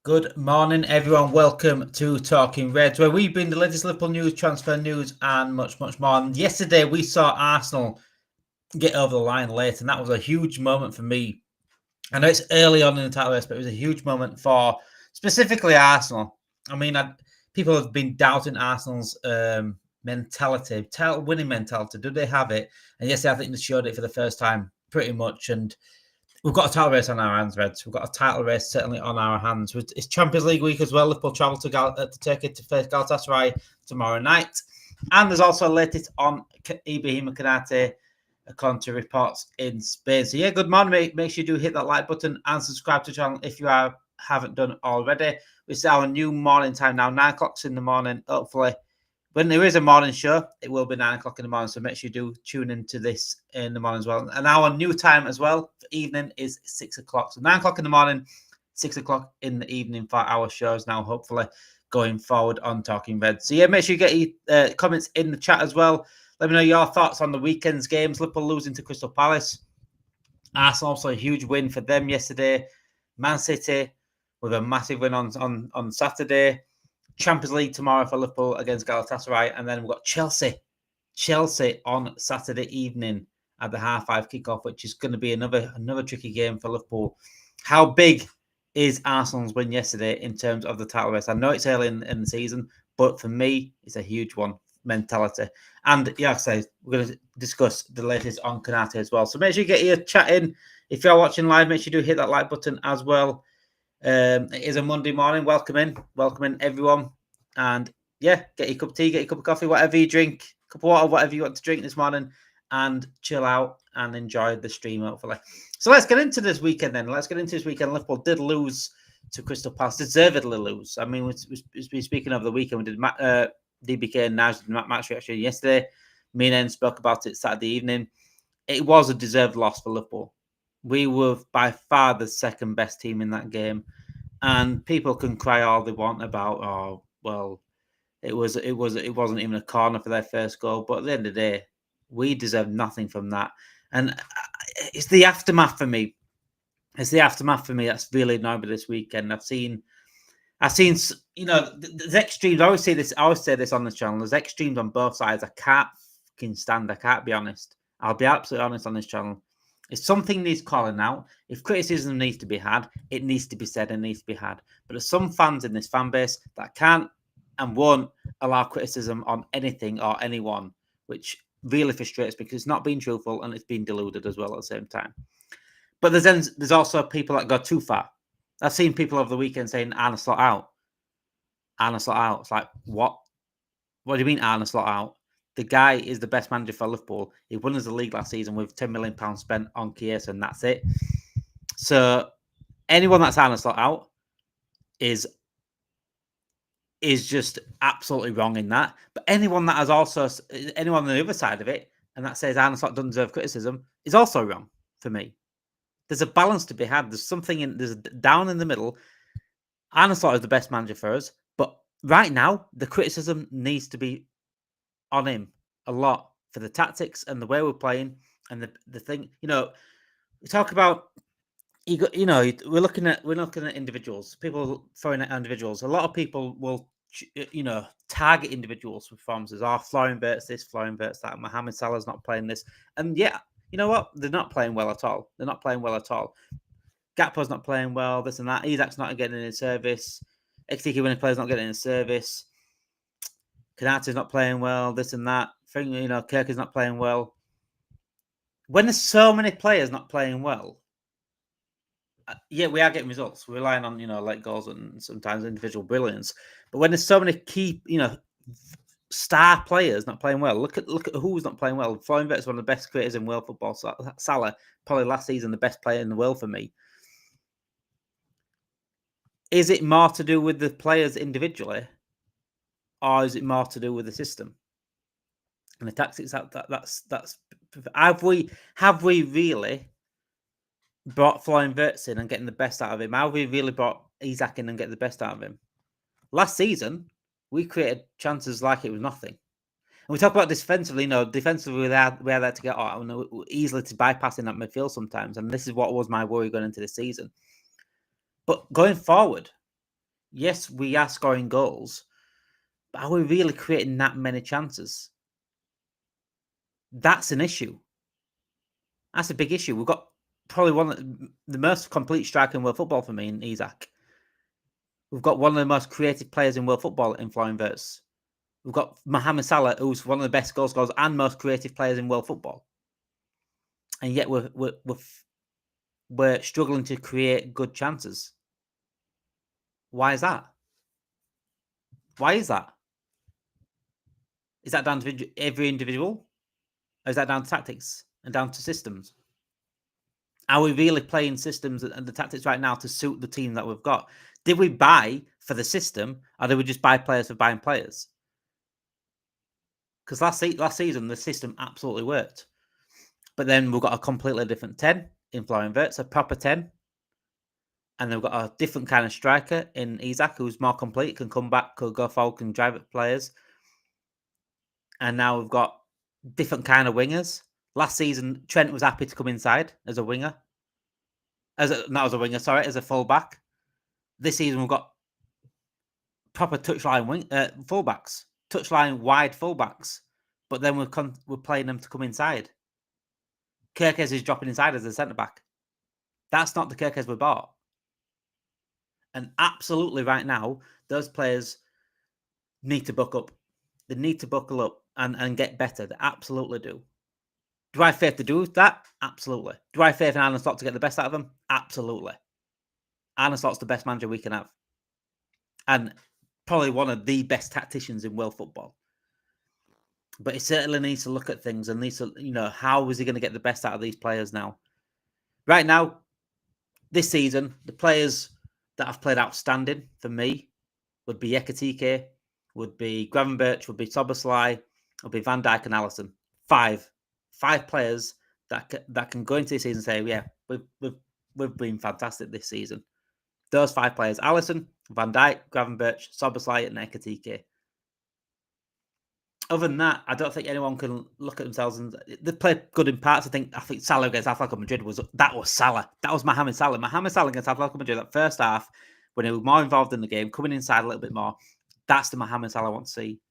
Good morning, everyone. Welcome to Talking Reds, where we bring the latest Liverpool news, transfer news, and much, much more. And yesterday, we saw Arsenal get over the line late, and that was a huge moment for me. I know it's early on in the title race, but it was a huge moment for specifically Arsenal. I mean, people have been doubting Arsenal's mentality, winning mentality. Do they have it? And yesterday, I think they showed it for the first time, pretty much. And we've got a title race on our hands, Reds. We've got a title race certainly on our hands. It's Champions League week as well. Liverpool travel to Turkey to face Galatasaray tomorrow night. And there's also a latest on Ibrahima Konate, according to reports in Spain. So yeah, good morning. Make sure you do hit that like button and subscribe to the channel if you haven't done already. It's our new morning time now, 9 o'clock in the morning. Hopefully, when there is a morning show, it will be 9 o'clock in the morning. So make sure you do tune into this in the morning as well. And our new time as well for evening is 6 o'clock. So 9 o'clock in the morning, 6 o'clock in the evening for our shows now, hopefully going forward on Talking Reds. So yeah, make sure you get your comments in the chat as well. Let me know your thoughts on the weekend's games. Liverpool losing to Crystal Palace. Arsenal also a huge win for them yesterday. Man City with a massive win on Saturday. Champions League tomorrow for Liverpool against Galatasaray. And then we've got Chelsea on Saturday evening at the 5:30 kickoff, which is going to be another tricky game for Liverpool. How big is Arsenal's win yesterday in terms of the title race? I know it's early in the season, but for me, it's a huge one. Mentality. And yeah, like I say, we're going to discuss the latest on Konate as well. So make sure you get your chat in. If you're watching live, make sure you do hit that like button as well. It is a Monday morning. Welcome in everyone. And yeah, get your cup of tea, get your cup of coffee, whatever you drink, cup of water, whatever you want to drink this morning, and chill out and enjoy the stream, hopefully. So let's get into this weekend then. Liverpool did lose to Crystal Palace, deservedly lose. I mean, we're speaking of the weekend. We did DBK and Naj did match reaction yesterday. Me and N spoke about it Saturday evening. It was a deserved loss for Liverpool. We were by far the second best team in that game. And people can cry all they want about, oh, well, it wasn't even a corner for their first goal. But at the end of the day, we deserve nothing from that. And it's the aftermath for me. That's really annoying me this weekend. I've seen, there's extremes. I always say this on this channel. There's extremes on both sides. I can't fucking stand. I can't be honest. I'll be absolutely honest on this channel. If something needs calling out, if criticism needs to be had, it needs to be said and needs to be had. But there's some fans in this fan base that can't and won't allow criticism on anything or anyone, which really frustrates me because it's not being truthful and it's being deluded as well at the same time. But there's also people that go too far. I've seen people over the weekend saying Arne Slot out. It's like, what? What do you mean Arne Slot out? The guy is the best manager for Liverpool. He won us the league last season with £10 million spent on Chiesa, and that's it. So anyone that's Arne Slot out is just absolutely wrong in that. But anyone on the other side of it and that says Arne Slot doesn't deserve criticism is also wrong for me. There's a balance to be had. There's down in the middle. Arne Slot is the best manager for us, but right now the criticism needs to be on him a lot for the tactics and the way we're playing and the thing. We talk about we're looking at individuals. People throwing at individuals. A lot of people will target individuals for performances. Florian Wirtz this, Florian Wirtz that. Mohamed Salah's not playing this, and yeah, you know what? They're not playing well at all. Gakpo's not playing well. This and that. Isak's not getting in service. XTK when he plays not getting in service. Konate's not playing well. This and that. Kirk is not playing well. When there's so many players not playing well, yeah, we are getting results. We're relying on late goals and sometimes individual brilliance. But when there's so many key star players not playing well, look at who's not playing well. Florian Wirtz is one of the best creators in world football. Salah, probably last season the best player in the world for me. Is it more to do with the players individually, or is it more to do with the system and the tactics? That's have we really brought Florian Wirtz in and getting the best out of him? Have we really brought Isak in and getting the best out of him? Last season, we created chances like it was nothing. And we talk about defensively, defensively we are there to get out easily to bypassing that midfield sometimes. And this is what was my worry going into the season. But going forward, Yes, we are scoring goals, but are we really creating that many chances? That's an issue. That's a big issue. We've got probably one of the most complete striker in world football for me in Isak. We've got one of the most creative players in world football in Florian Wirtz. We've got Mohamed Salah, who's one of the best goal scorers and most creative players in world football. And yet we're struggling to create good chances. Why is that? Why is that? Is that down to every individual? Or is that down to tactics and down to systems? Are we really playing systems and the tactics right now to suit the team that we've got? Did we buy for the system, or did we just buy players for buying players? Because last season, the system absolutely worked. But then we've got a completely different 10 in Florian Wirtz, a proper 10. And then we've got a different kind of striker in Isak, who's more complete, can come back, could go forward, can drive at players. And now we've got different kind of wingers. Last season, Trent was happy to come inside as a winger. As a fullback. This season, we've got proper touchline fullbacks, touchline wide fullbacks. But then we're playing them to come inside. Kirkes is dropping inside as a centre-back. That's not the Kirkes we bought. And absolutely right now, those players need to buck up. They need to buckle up and get better. They absolutely do. Do I have faith to do that? Absolutely. Do I have faith in Arne Slot to get the best out of them? Absolutely. Arne Slot's the best manager we can have. And probably one of the best tacticians in world football. But he certainly needs to look at things and needs to, how is he going to get the best out of these players now? Right now, this season, the players that have played outstanding for me would be Ekitike, would be Gravenberch, would be Szoboszlai, would be Van Dijk and Alisson. Five players that can go into this season and say, yeah, we've been fantastic this season. Those 5 players: Alisson, Van Dijk, Gravenberch, Szoboszlai, and Ekitike. Other than that, I don't think anyone can look at themselves and they played good in parts. I think Salah against Atletico Madrid was Salah. That was Mohamed Salah. Mohamed Salah against Atletico Madrid, that first half, when he was more involved in the game, coming inside a little bit more. That's the Mohamed Salah I want to see.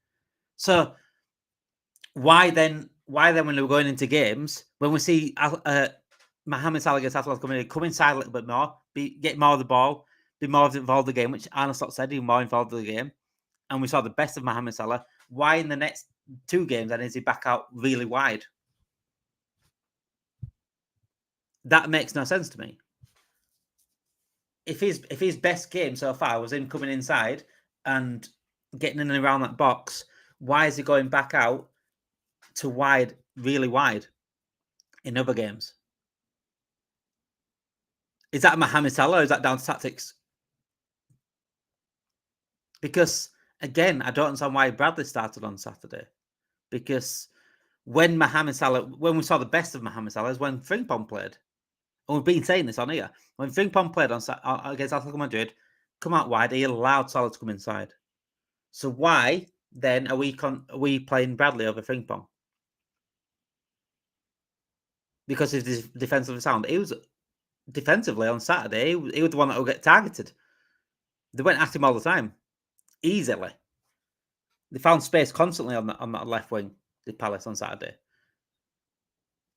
So why then when we're going into games, when we see Mohamed Salah against Atletico Madrid, come inside a little bit more, get more of the ball, be more involved in the game, which Arne Slot said he was more involved in the game, and we saw the best of Mohamed Salah. Why in the next 2 games then is he back out really wide? That makes no sense to me. If his best game so far was him coming inside and getting in and around that box, why is he going back out to wide, really wide in other games? Is that Mohamed Salah or is that down to tactics? Because, again, I don't understand why Bradley started on Saturday. Because when we saw the best of Mohamed Salah is when Frimpong played. And we've been saying this on here. When Frimpong played against Atletico Madrid, come out wide, he allowed Salah to come inside. So why then are we playing Bradley over Frimpong? Because of his defensive sound. He was defensively on Saturday. He was the one that will get targeted. They went at him all the time, easily. They found space constantly on that left wing, the Palace on Saturday.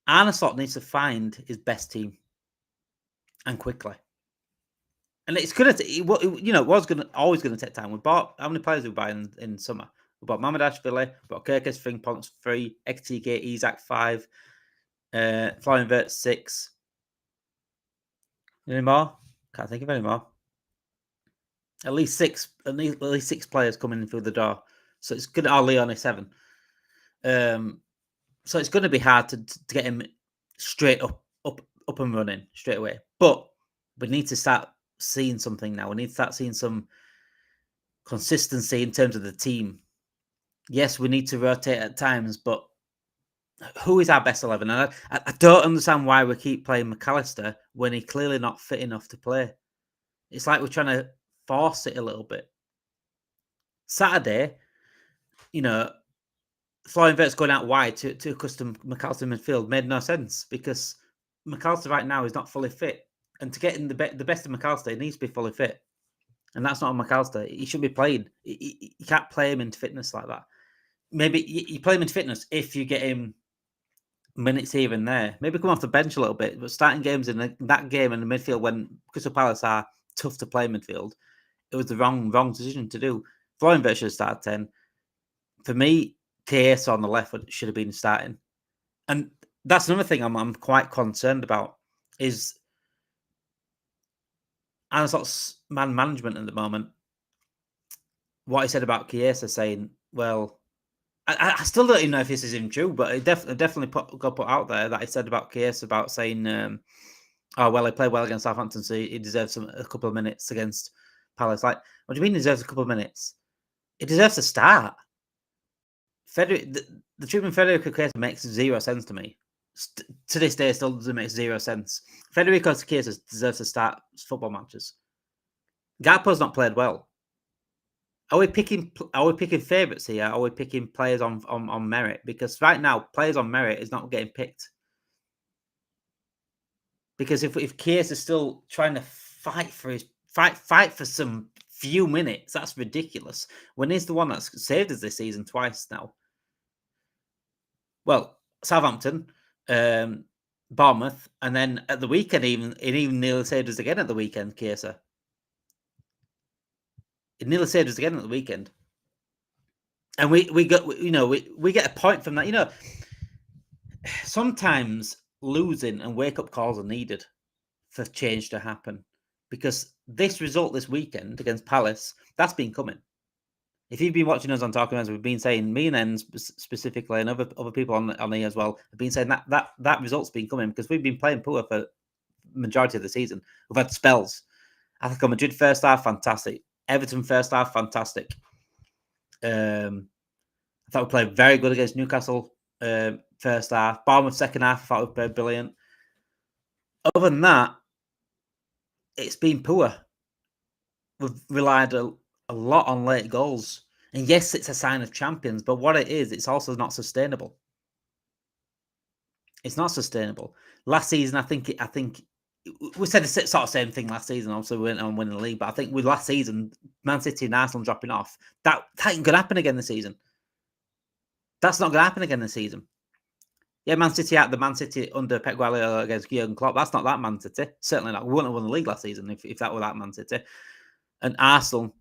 Arne Slot needs to find his best team, and quickly. And it's going to, it was always going to take time. We bought, how many players did we buy in summer? We bought Mamardashvili, we bought Kirkes, Frimpong 3, Ekitike, Isak 5, Florian Wirtz 6. Any more? Can't think of any more. At least six players coming in through the door. So it's good. Leon is 7. So it's going to be hard to get him straight up and running straight away. But we need to start seeing something now. We need to start seeing some consistency in terms of the team. Yes, we need to rotate at times, but who is our best 11? And I don't understand why we keep playing McAllister when he's clearly not fit enough to play. It's like we're trying to force it a little bit. Saturday, Florian Wirtz going out wide to accustom McAllister midfield made no sense because McAllister right now is not fully fit. And to get in the best of McAllister, he needs to be fully fit. And that's not on McAllister. He should be playing. You can't play him into fitness like that. Maybe you play him into fitness if you get him minutes here and there. Maybe come off the bench a little bit. But starting games in that game in the midfield when Crystal Palace are tough to play midfield, it was the wrong decision to do. Florian should have started 10. For me, KS on the left should have been starting. And that's another thing I'm quite concerned about is Anasot's man management at the moment. What he said about Chiesa saying, well, I still don't even know if this is even true, but it definitely got put out there that he said about Chiesa about saying, oh, well, he played well against Southampton, so he deserves a couple of minutes against Palace. Like, what do you mean he deserves a couple of minutes? He deserves to start. The treatment Federico Chiesa makes zero sense to me. To this day, it still doesn't make zero sense. Federico Chiesa deserves to start football matches. Gakpo's not played well. Are we picking favourites here? Are we picking players on merit? Because right now, players on merit is not getting picked. Because if Chiesa is still trying to fight for some few minutes, that's ridiculous. When he's the one that's saved us this season twice now. Well, Southampton, Bournemouth, and then at the weekend, even nearly saved us again at the weekend, Chiesa. It nearly saved us again at the weekend. And we get a point from that. Sometimes losing and wake-up calls are needed for change to happen. Because this result this weekend against Palace, that's been coming. If you've been watching us on Talking Reds, we've been saying, me and Enz specifically, and other people on here as well, have been saying that result's been coming because we've been playing poor for the majority of the season. We've had spells. Atletico Madrid first half, fantastic. Everton first half, fantastic. I thought we played very good against Newcastle first half. Bournemouth second half, I thought we played brilliant. Other than that, it's been poor. We've relied a lot on late goals. And yes, it's a sign of champions, but what it is, it's also not sustainable. It's not sustainable. Last season, I think we said the sort of same thing last season. Obviously, we went on winning the league, but I think with last season, Man City and Arsenal dropping off, that ain't going to happen again this season. That's not going to happen again this season. Yeah, Man City under Pep Guardiola against Jurgen Klopp. That's not that Man City. Certainly not. We wouldn't have won the league last season if that were that Man City. And Arsenal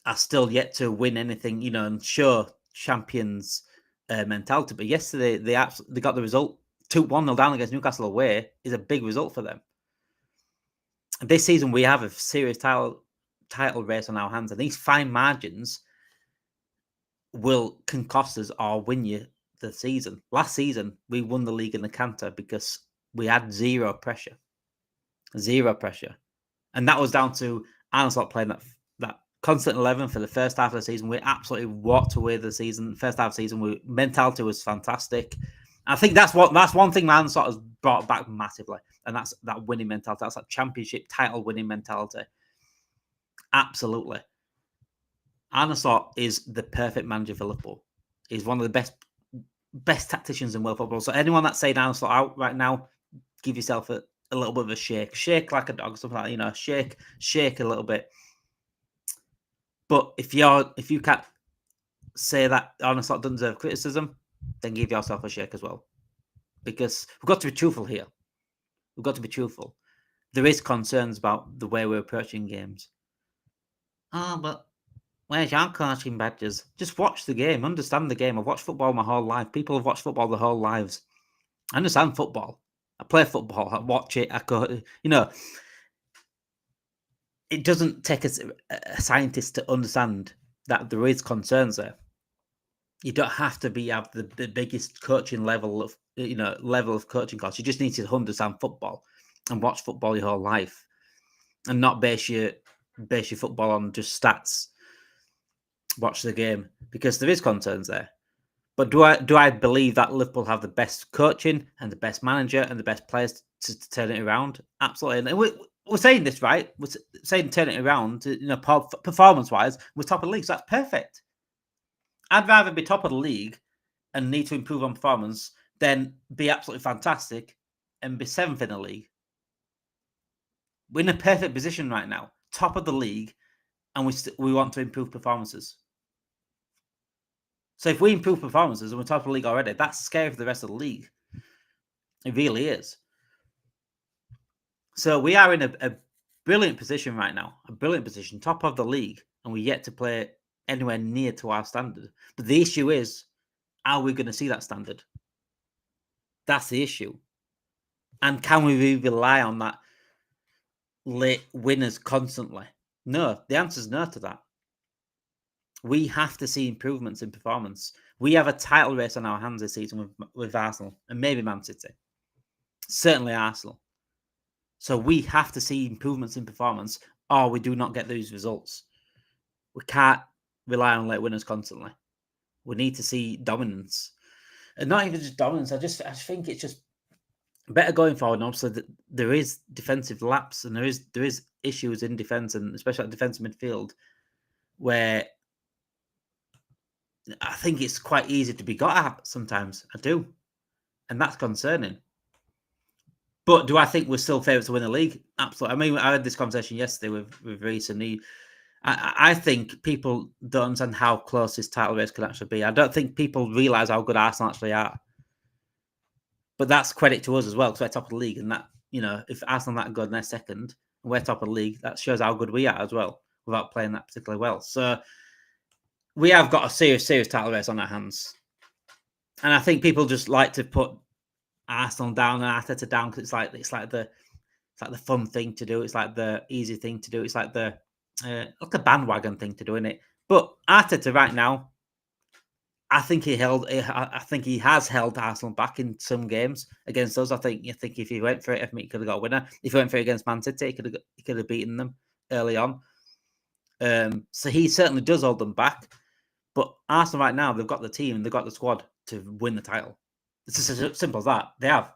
are still yet to win anything, and show champions mentality. But yesterday, they got the result. 1-0 down against Newcastle away is a big result for them. And this season, we have a serious title race on our hands. And these fine margins can cost us or win you the season. Last season, we won the league in the canter because we had zero pressure. Zero pressure. And that was down to Arnold playing that constant 11 for the first half of the season. We absolutely walked away the season. First half of the season, mentality was fantastic. I think that's one thing Man sort of brought back massively, and that's that winning mentality. That's that championship title winning mentality. Absolutely. Arnaslot is the perfect manager for Liverpool. He's one of the best tacticians in world football. So anyone that's saying Arnaslot out right now, give yourself a little bit of a shake like a dog, something like that. Shake a little bit. But if you can't say that Arnaslot doesn't deserve criticism, then give yourself a shake as well. Because we've got to be truthful here. We've got to be truthful. There is concerns about the way we're approaching games. Oh, but where's your coaching badges? Just watch the game. Understand the game. I've watched football my whole life. People have watched football their whole lives. I understand football. I play football. I watch it. It doesn't take a scientist to understand that there is concerns there. You don't have to have the biggest coaching level of coaching course. You just need to understand football and watch football your whole life, and not base your football on just stats. Watch the game because there is concerns there. But do I believe that Liverpool have the best coaching and the best manager and the best players to turn it around? Absolutely. And we're saying this, right? We're saying turn it around. Performance-wise, we're top of the league, so that's perfect. I'd rather be top of the league and need to improve on performance than be absolutely fantastic and be 7th in the league. We're in a perfect position right now. Top of the league, and we want to improve performances. So if we improve performances and we're top of the league already, that's scary for the rest of the league. It really is. So we are in a brilliant position right now, a brilliant position, top of the league, and we're yet to play anywhere near to our standard. But the issue is, are we going to see that standard? That's the issue. And can we really rely on that late winners constantly? No, the answer is no to that. We have to see improvements in performance. We have a title race on our hands this season with Arsenal and maybe Man City. Certainly Arsenal. So we have to see improvements in performance or we do not get those results. We can't rely on late winners constantly. We need to see dominance. And not even just dominance. I think it's just better going forward. And obviously, there is defensive lapse and there is issues in defence, and especially at defensive midfield, where I think it's quite easy to be got at sometimes. I do. And that's concerning. But do I think we're still favourites to win the league? Absolutely. I mean, I had this conversation yesterday with Reece, and I think people don't understand how close this title race could actually be. I don't think people realise how good Arsenal actually are. But that's credit to us as well, because we're top of the league. And that, if Arsenal are that good and they're second, and we're top of the league, that shows how good we are as well, without playing that particularly well. So we have got a serious title race on our hands. And I think people just like to put Arsenal down and Arteta down because it's like the fun thing to do. It's like the easy thing to do. It's like the like a bandwagon thing to do, isn't it? But Arteta right now, I think he has held Arsenal back in some games against us. I think if he went for it, I think he could have got a winner. If he went for it against Man City, he could have beaten them early on. So he certainly does hold them back. But Arsenal right now, they've got the team and they've got the squad to win the title. It's just as simple as that. They have.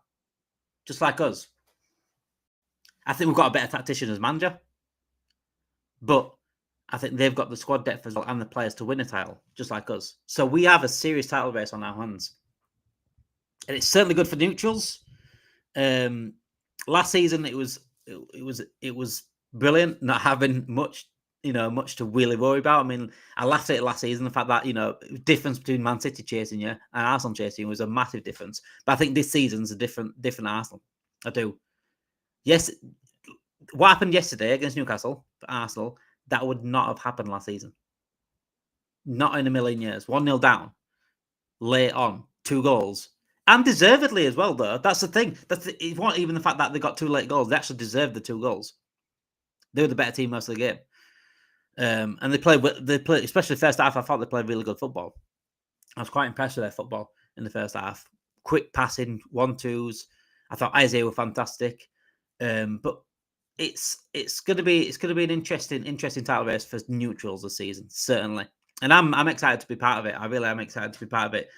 Just like us. I think we've got a better tactician as manager. But I think they've got the squad depth as well and the players to win a title, just like us. So we have a serious title race on our hands. And it's certainly good for neutrals. Last season it was brilliant not having much to really worry about. I mean, I laughed at it last season, the fact that, the difference between Man City chasing you and Arsenal chasing you was a massive difference. But I think this season's a different Arsenal. I do. Yes, what happened yesterday against Newcastle for Arsenal, that would not have happened last season. Not in a million years. 1-0 down. Late on. 2 goals. And deservedly as well, though. That's the thing. It wasn't even the fact that they got 2 late goals. They actually deserved the 2 goals. They were the better team most of the game. And they played, especially first half, I thought they played really good football. I was quite impressed with their football in the first half. Quick passing, 1-2s. I thought Isaiah were fantastic. But it's going to be an interesting title race for neutrals this season, certainly. And I'm excited to be part of it. I really am excited to be part of it.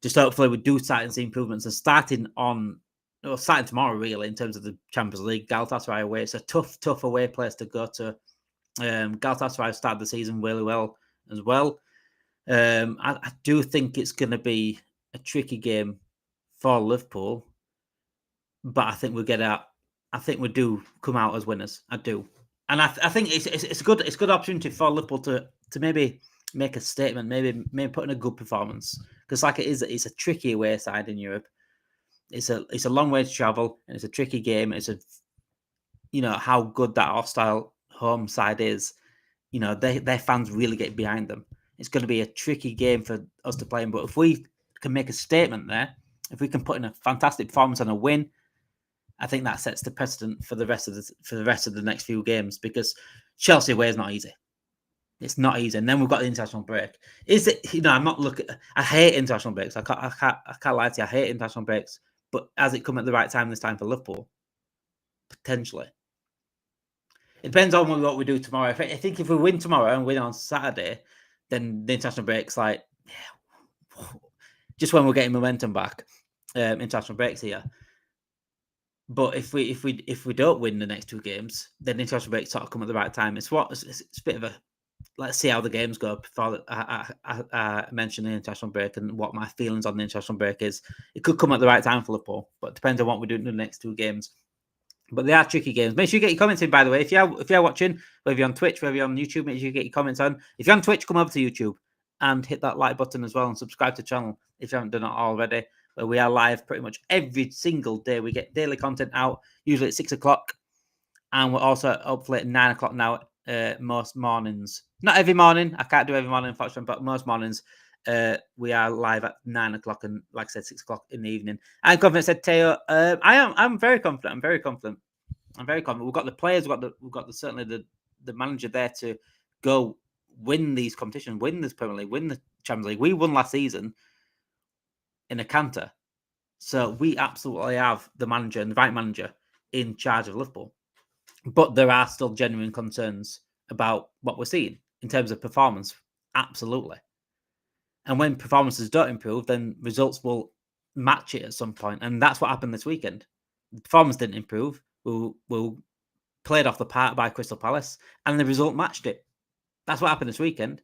Just hopefully we do start and see improvements. And starting tomorrow, really, in terms of the Champions League, Galatasaray away. It's a tough away place to go to. Galatasaray started the season really well as well. I do think it's going to be a tricky game for Liverpool, but I think we'll get out. I think we do come out as winners. I do, and I think it's a good opportunity for Liverpool to maybe make a statement, maybe put in a good performance, because it's a tricky away side in Europe. It's a long way to travel, and it's a tricky game. It's how good that hostile home side is. Their fans really get behind them. It's going to be a tricky game for us to play in, but if we can make a statement there, if we can put in a fantastic performance and a win, I think that sets the precedent for the rest of the next few games, because Chelsea away is not easy. It's not easy, and then we've got the international break. Is it? I'm not looking. I hate international breaks. I can't lie to you. I hate international breaks, but has it come at the right time this time for Liverpool? Potentially. It depends on what we do tomorrow. I think if we win tomorrow and win on Saturday, then the international break's just when we're getting momentum back. International breaks here. But if we don't win the next 2 games, then the international break sort of come at the right time. It's a bit of a let's see how the games go before I mention the international break and what my feelings on the international break is. It could come at the right time for Liverpool, but it depends on what we do in the next 2 games. But they are tricky games. Make sure you get your comments in, by the way. If you're watching, whether you're on Twitch, whether you're on YouTube, make sure you get your comments on. If you're on Twitch, come over to YouTube and hit that like button as well and subscribe to the channel if you haven't done it already. Where we are live pretty much every single day. We get daily content out, usually at 6 o'clock. And we're also hopefully at 9 o'clock now, most mornings. Not every morning. I can't do every morning, unfortunately, but most mornings we are live at 9 o'clock and, like I said, 6 o'clock in the evening. I'm confident, said Teo. I'm very confident. I'm very confident. We've got the players. We've got certainly the manager there to go win these competitions, win this Premier League, win the Champions League. We won last season in a canter, so we absolutely have the manager and the right manager in charge of Liverpool. But there are still genuine concerns about what we're seeing in terms of performance. Absolutely. And when performances don't improve, then results will match it at some point. And that's what happened this weekend. The performance didn't improve. We played off the park by Crystal Palace, and the result matched it. That's what happened this weekend.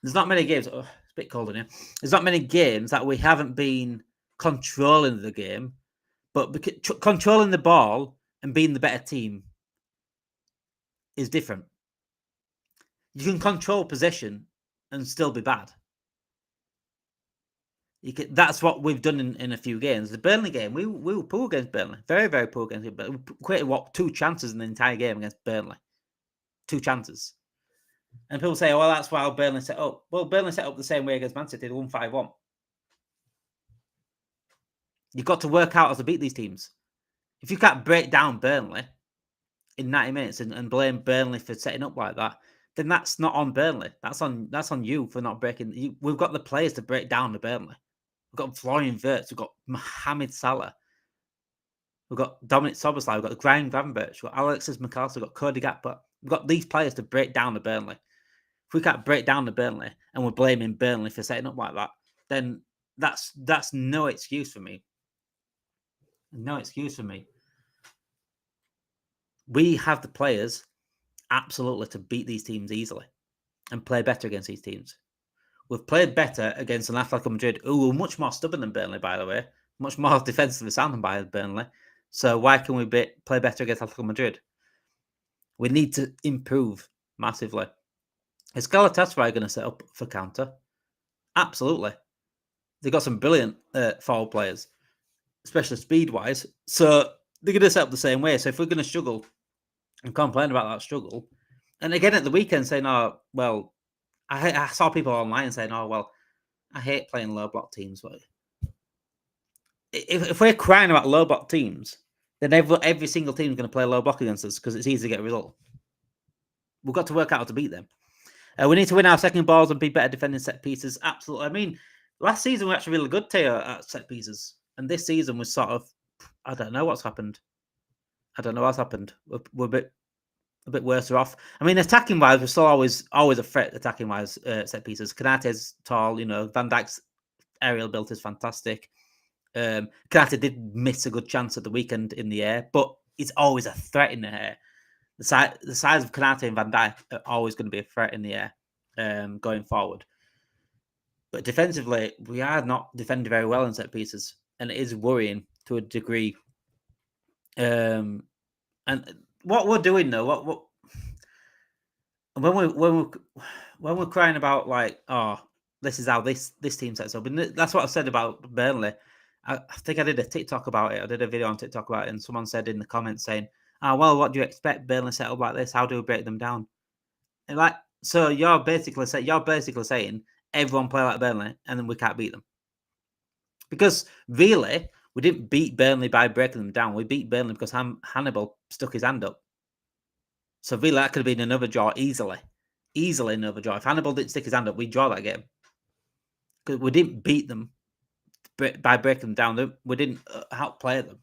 There's not many games. Oh, it's a bit cold in here. There's not many games that we haven't been controlling the game, but controlling the ball and being the better team is different. You can control possession and still be bad. That's what we've done in a few games. The Burnley game, we were poor against Burnley. Very, very poor against Burnley. We created, 2 chances in the entire game against Burnley. 2 chances. And people say, well, that's why Burnley set up. Well, Burnley set up the same way against Man City. They won 5-1. You've got to work out how to beat these teams. If you can't break down Burnley in 90 minutes and blame Burnley for setting up like that, then that's not on Burnley. That's on you for not breaking. We've got the players to break down the Burnley. We've got Florian Wirtz. We've got Mohamed Salah. We've got Dominic Szoboszlai. We've got Graham Gravenberch. We've got Alexis McAllister. We've got Cody Gakpo. We've got these players to break down the Burnley. If we can't break down the Burnley and we're blaming Burnley for setting up like that, then that's no excuse for me. No excuse for me. We have the players absolutely to beat these teams easily and play better against these teams. We've played better against an Atletico Madrid, who are much more stubborn than Burnley, by the way, much more defensively sound than Burnley. So why can we play better against Atletico Madrid? We need to improve massively. Is Galatasaray going to set up for counter? Absolutely. They've got some brilliant forward players, especially speed-wise. So they're going to set up the same way. So if we're going to struggle and complain about that struggle, and again at the weekend saying, oh, well, I saw people online saying, oh, well, I hate playing low block teams. But if we're crying about low block teams, then every single team is going to play low block against us because it's easy to get a result. We've got to work out how to beat them. We need to win our second balls and be better defending set pieces. Absolutely. I mean, last season we were actually really good, Teo, at set pieces. And this season was sort of, I don't know what's happened. We're a bit worse off. I mean, attacking wise, we're still always a threat. Attacking wise, set pieces. Konate's tall. Van Dijk's aerial build is fantastic. Konate did miss a good chance at the weekend in the air, but he's always a threat in the air. The size of Konate and Van Dijk are always going to be a threat in the air going forward. But defensively, we are not defending very well in set pieces, and it is worrying to a degree. And what we're doing though, when we're crying about like, oh, this is how this team sets up, and that's what I said about Burnley. I think I did a TikTok about it. I did a video on TikTok about it, and someone said in the comments saying, "Oh, well, what do you expect? Burnley set up like this? How do we break them down?" And so you're basically saying everyone play like Burnley, and then we can't beat them because really we didn't beat Burnley by breaking them down. We beat Burnley because Hannibal stuck his hand up. So really, that could have been another draw easily another draw. If Hannibal didn't stick his hand up, we'd draw that game because we didn't beat them by breaking them down. We didn't outplay them.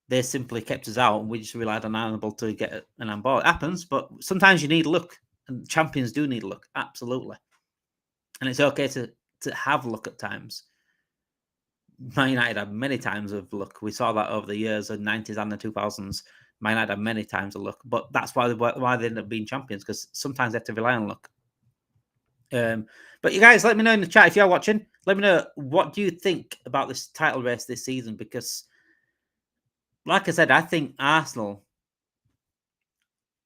They simply kept us out, and we just relied on Hannibal to get an on ball. It happens, but sometimes you need luck, and champions do need luck, absolutely. And it's okay to have luck at times. Man United had many times of luck. We saw that over the years, the 90s and the 2000s. Man United had many times of luck, but that's why they ended up being champions, because sometimes they have to rely on luck. But you guys, let me know in the chat if you're watching. Let me know, what do you think about this title race this season? Because like I said, I think Arsenal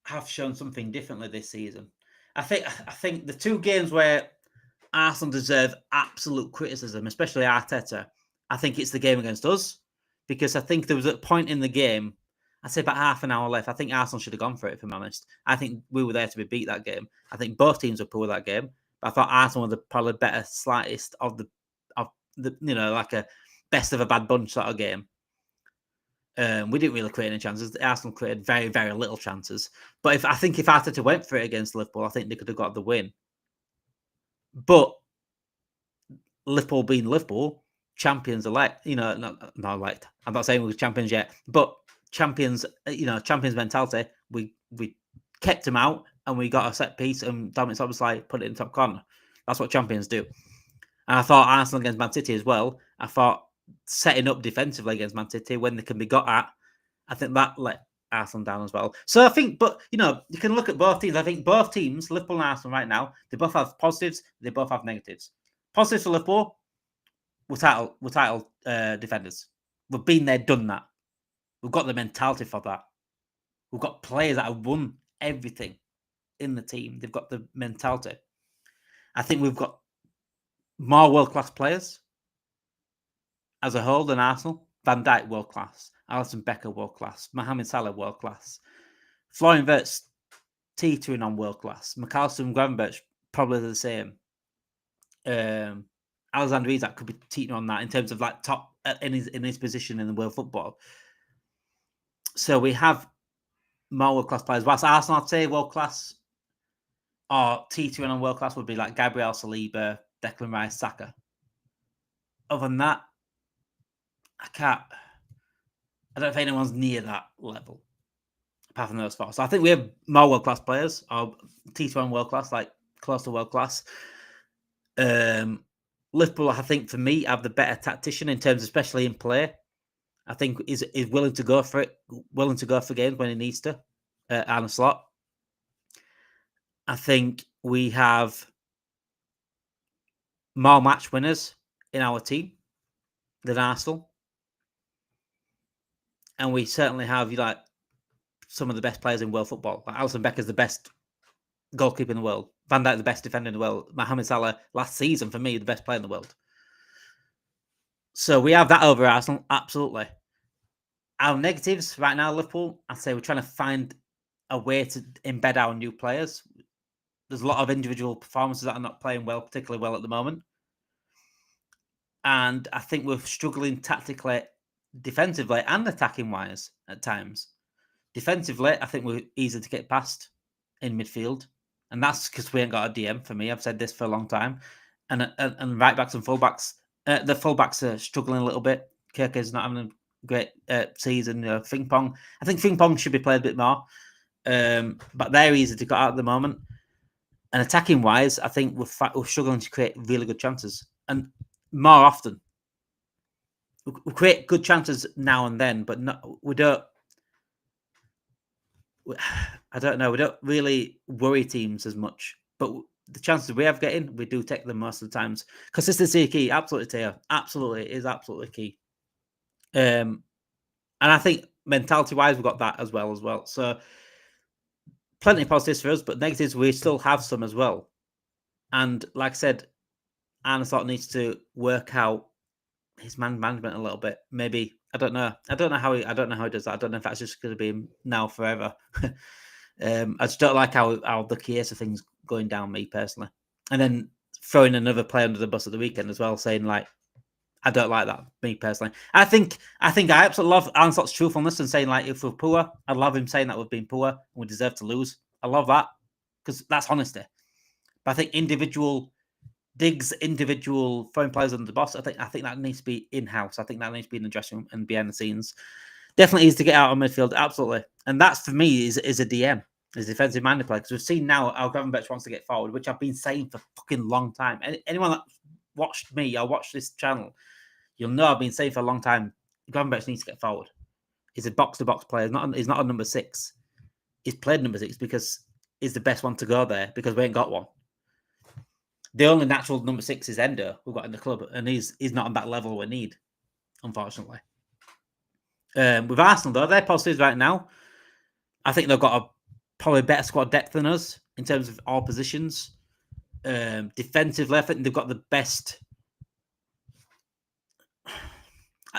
have shown something differently this season. I think the two games where Arsenal deserve absolute criticism, especially Arteta, I think it's the game against us, because I think there was a point in the game, I'd say about half an hour left. I think Arsenal should have gone for it, if I'm honest. I think we were there to be beat that game. I think both teams were poor that game, but I thought Arsenal were the probably better, slightest of the like a best of a bad bunch sort of game. We didn't really create any chances. Arsenal created very, very little chances. But I think if Arteta went for it against Liverpool, I think they could have got the win. But Liverpool being Liverpool, champions elect, not elect. I'm not saying we were champions yet, but champions, champions mentality. We kept them out and we got a set piece and Dominic Szoboszlai put it in the top corner. That's what champions do. And I thought Arsenal against Man City as well. I thought setting up defensively against Man City when they can be got at, I think that let Arsenal down as well. So I think, but you can look at both teams. I think both teams, Liverpool and Arsenal right now, they both have positives, they both have negatives. Positives for Liverpool, we're title defenders. We've been there, done that. We've got the mentality for that. We've got players that have won everything in the team. They've got the mentality. I think we've got more world-class players as a whole than Arsenal. Van Dijk, world-class. Alisson Becker, world-class. Mohamed Salah, world-class. Florian Wirtz, teetering on world-class. McAllister and Gravenberch, probably the same. Alexander Isak could be teetering on that in terms of like top in his position in the world football. So we have more world-class players. Whilst Arsenal, I'd say world-class or teetering on world-class would be like Gabriel Saliba, Declan Rice, Saka. Other than that, I don't know if anyone's near that level, apart from those four. So I think we have more world-class players, or teetering on world-class, like close to world-class. Liverpool, I think, for me, have the better tactician in terms, especially in play. I think is willing to go for it, willing to go for games when he needs to, Arne Slot. I think we have more match winners in our team than Arsenal. And we certainly have some of the best players in world football. Like Alisson Becker's the best goalkeeper in the world. Van Dijk, the best defender in the world. Mohamed Salah, last season, for me, the best player in the world. So we have that over Arsenal, absolutely. Our negatives right now, Liverpool, I'd say we're trying to find a way to embed our new players. There's a lot of individual performances that are not playing well, particularly well at the moment. And I think we're struggling tactically, defensively, and attacking-wise at times. Defensively, I think we're easy to get past in midfield. And that's because we ain't got a DM for me. I've said this for a long time. And right-backs and full-backs, the full-backs are struggling a little bit. Kirke's not having a great season. Frimpong, I think Frimpong should be played a bit more. But they're easy to cut out at the moment. And attacking-wise, I think we're struggling to create really good chances. And more often. We create good chances now and then, but we don't. I don't know. We don't really worry teams as much, but the chances we have getting, we do take them most of the times. Consistency is key, absolutely, Teo. Absolutely, is absolutely key. And I think mentality-wise, we've got that as well. So plenty of positives for us, but negatives we still have some as well. And like I said, Arne Slot needs to work out his management a little bit. Maybe I don't know how he does that. I don't know if that's just going to be him now forever. I just don't like how the Chiesa thing's going down, me personally. And then throwing another player under the bus at the weekend as well, saying like, I don't like that, me personally. I think I absolutely love Arne Slot's truthfulness and saying like, if we're poor, I love him saying that we've been poor and we deserve to lose. I love that because that's honesty. But I think individual throwing players under the bus, I think that needs to be in-house. I think that needs to be in the dressing room and behind the scenes. Definitely is to get out of midfield, absolutely. And that's, for me, is a DM, is defensive-minded player. Because we've seen now how Gravenberch wants to get forward, which I've been saying for a fucking long time. Anyone that watched me or watched this channel, you'll know I've been saying for a long time, Gravenberch needs to get forward. He's a box-to-box player. He's not a number 6. He's played number 6 because he's the best one to go there, because we ain't got one. The only natural number 6 is Endo, we've got in the club, and he's not on that level we need, unfortunately. With Arsenal, though, they're positives right now. I think they've got a probably better squad depth than us in terms of all positions. Defensively, I think they've got the best.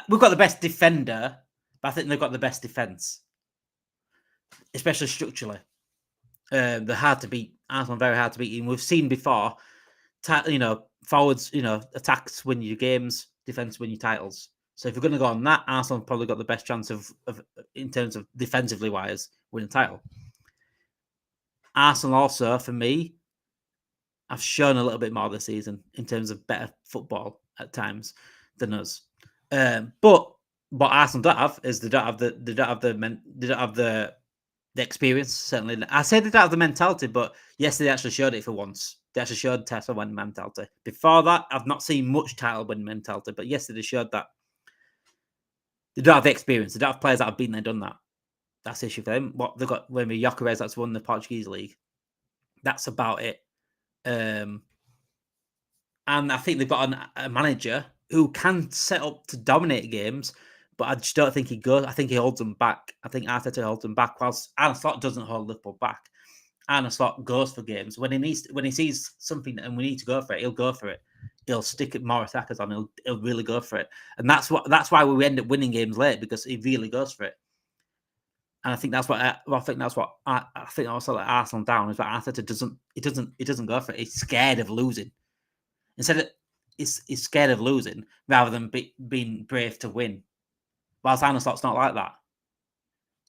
We've got the best defender, but I think they've got the best defense, especially structurally. They're hard to beat. Arsenal very hard to beat. And we've seen before, forwards, attacks win your games, defense win your titles. So if you're going to go on that, Arsenal have probably got the best chance of in terms of defensively wise, winning the title. Arsenal also, for me, have shown a little bit more this season in terms of better football at times than us. But what Arsenal don't have is they don't have the experience. Certainly, I say they don't have the mentality, but yes, they actually showed it for once. They actually showed title winning mentality. Before that, I've not seen much title winning mentality, but yes, they showed that. They don't have the experience. They don't have players that have been there, done that. That's the issue for them. What they've got, when Gyökeres that's won the Portuguese league. That's about it. And I think they've got a manager who can set up to dominate games, but I just don't think he goes. I think he holds them back. I think Arteta holds them back, whilst Arne Slot doesn't hold Liverpool back. Arne Slot goes for games when he sees something and we need to go for it. He'll go for it. He'll stick more attackers on. He'll really go for it, and that's why we end up winning games late, because he really goes for it. And I think that's what I think also let Arsenal down is that Arteta doesn't go for it. He's scared of losing. Instead of he's scared of losing rather than being brave to win. Whilst Arne Slot's not like that.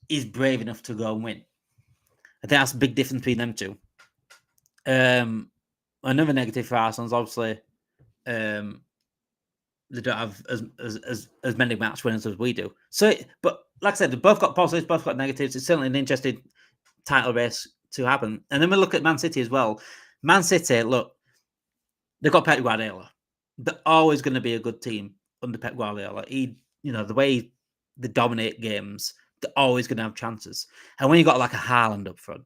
He's brave enough to go and win. I think that's a big difference between them two. Another negative for Arsenal is obviously they don't have as many match winners as we do. So, but like I said, they've both got positives, both got negatives. It's certainly an interesting title race to happen. And then we look at Man City as well. Man City, look, they've got Pep Guardiola. They're always going to be a good team under Pep Guardiola. The way they dominate games, they're always going to have chances. And when you got like a Haaland up front,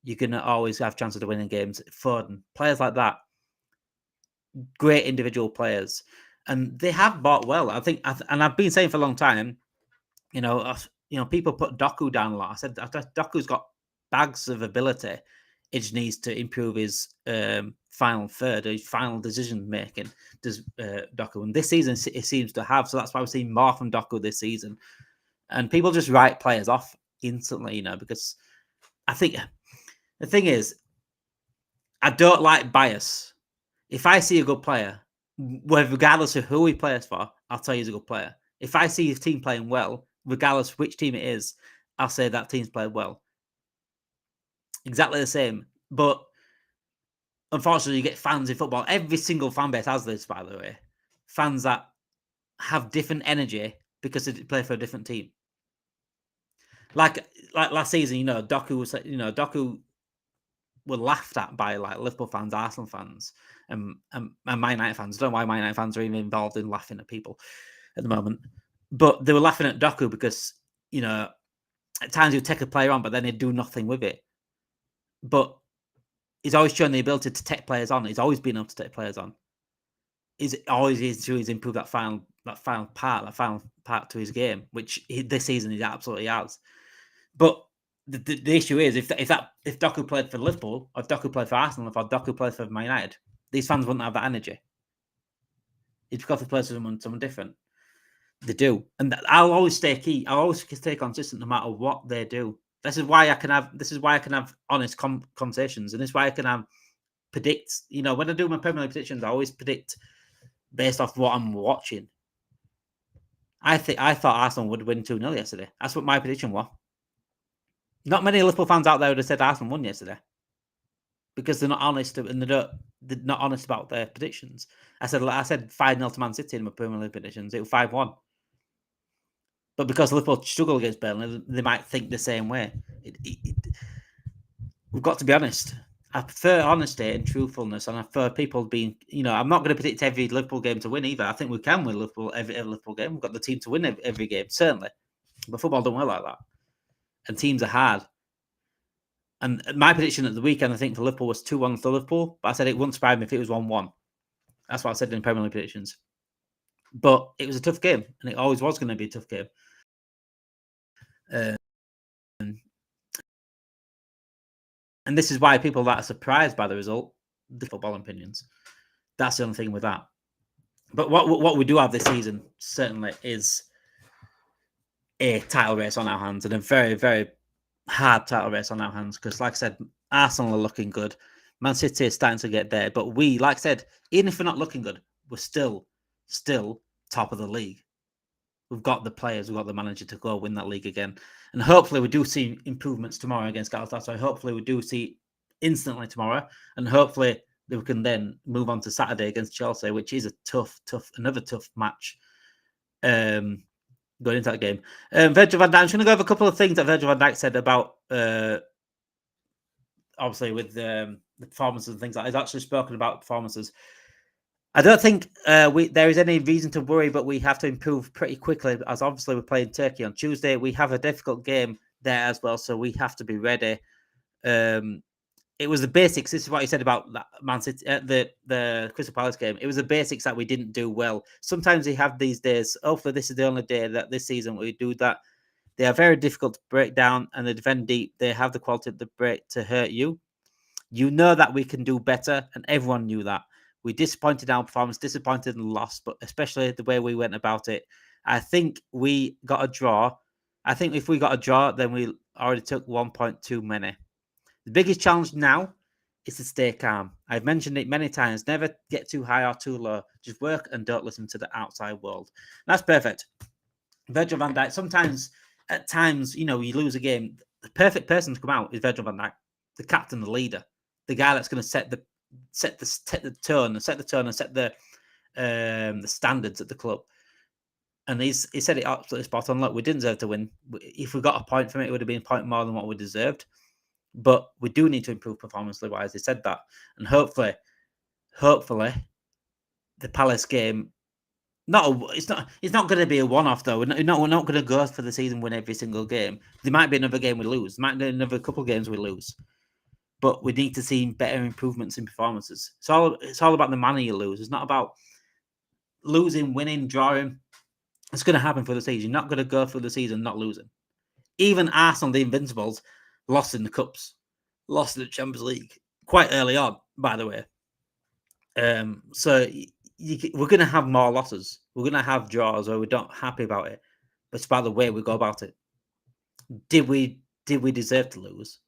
you're going to always have chances of winning games. Foden, players like that, great individual players. And they have bought well. I think, and I've been saying for a long time, people put Doku down a lot. I said Doku's got bags of ability. It just needs to improve his final third, his final decision making. Does Doku, and this season it seems to have. So that's why we're seeing more from Doku this season. And people just write players off instantly, because I think the thing is, I don't like bias. If I see a good player, regardless of who he plays for, I'll tell you he's a good player. If I see his team playing well, regardless of which team it is, I'll say that team's played well. Exactly the same. But unfortunately, you get fans in football. Every single fan base has this, by the way. Fans that have different energy because they play for a different team. Like last season, Doku were laughed at by like Liverpool fans, Arsenal fans, and Man United fans. I don't know why Man United fans are even involved in laughing at people at the moment. But they were laughing at Doku because, at times he'd take a player on, but then he'd do nothing with it. But he's always shown the ability to take players on. He's always been able to take players on. He's improved that final part to his game, which this season he absolutely has. But the issue is if Doku played for Liverpool, or if Doku played for Arsenal, or if Doku played for Man United, these fans wouldn't have that energy. It's because he plays for someone different. They do, and I'll always stay key. I'll always stay consistent no matter what they do. This is why I can have honest conversations, and this is why I can predict. When I do my Premier League predictions, I always predict based off what I'm watching. I thought Arsenal would win 2-0 yesterday. That's what my prediction was. Not many Liverpool fans out there would have said Arsenal won yesterday because they're not honest and they're not honest about their predictions. I said 5-0 to Man City in my Premier League predictions. It was 5-1. But because Liverpool struggle against Burnley, they might think the same way. We've got to be honest. I prefer honesty and truthfulness, and I prefer people being. I'm not going to predict every Liverpool game to win either. I think we can win Liverpool every Liverpool game. We've got the team to win every game, certainly. But football don't work like that, and teams are hard. And my prediction at the weekend, I think for Liverpool was 2-1 for Liverpool, but I said it wouldn't surprise me if it was 1-1. That's what I said in Premier League predictions. But it was a tough game, and it always was going to be a tough game. Um, and this is why people that are surprised by the result, the football opinions. That's the only thing with that. But what we do have this season certainly is a title race on our hands, and a very, very hard title race on our hands. Because, like I said, Arsenal are looking good. Man City is starting to get there. But we, like I said, even if we're not looking good, we're still top of the league. We've got the players, we've got the manager to go win that league again. And hopefully we do see improvements tomorrow against Galatasaray. Hopefully we do see instantly tomorrow. And hopefully we can then move on to Saturday against Chelsea, which is a another tough match going into that game. Virgil van Dijk, I'm just going to go over a couple of things that Virgil van Dijk said about, obviously, with the performances and things like that. He's actually spoken about performances. I don't think there is any reason to worry, but we have to improve pretty quickly, as obviously we're playing Turkey on Tuesday. We have a difficult game there as well, so we have to be ready. It was the basics. This is what he said about that Man City, the Crystal Palace game. It was the basics that we didn't do well. Sometimes we have these days. Hopefully, this is the only day that this season we do that. They are very difficult to break down, and they defend deep. They have the quality of the break to hurt you. You know that we can do better, and everyone knew that. We disappointed our performance, disappointed and lost, but especially the way we went about it. I think we got a draw. I think if we got a draw, then we already took 1 point too many. The biggest challenge now is to stay calm. I've mentioned it many times. Never get too high or too low. Just work and don't listen to the outside world. That's perfect. Virgil van Dijk, at times, you lose a game. The perfect person to come out is Virgil van Dijk, the captain, the leader, the guy that's going to set the tone and set the standards at the club. And he said it absolutely spot on. Look, we didn't deserve to win. If we got a point from it, it would have been a point more than what we deserved. But we do need to improve performance-wise. He said that, and hopefully, the Palace game. It's not going to be a one-off though. We're not going to go for the season win every single game. There might be another game we lose. There might be another couple of games we lose. But we need to see better improvements in performances. It's all about the manner you lose. It's not about losing, winning, drawing. It's going to happen for the season. You're not going to go through the season not losing. Even Arsenal, the Invincibles, lost in the Cups, lost in the Champions League quite early on, by the way. So we're going to have more losses. We're going to have draws where we're not happy about it. But it's about the way we go about it. Did we deserve to lose?